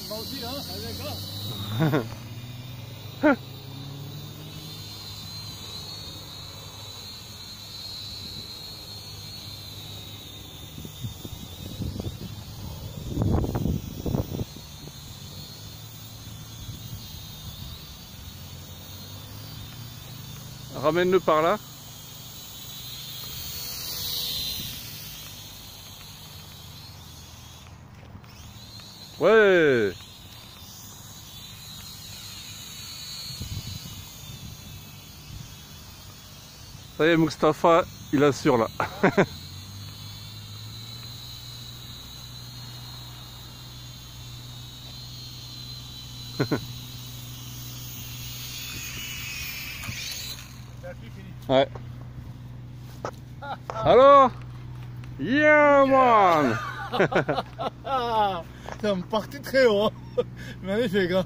va aussi, hein, avec là. Ramène-le par là. Ouais. Ça y est, Mustapha, il assure là. Ouais. Alors? Yeah man. Ça me partit très haut. Magnifique, hein.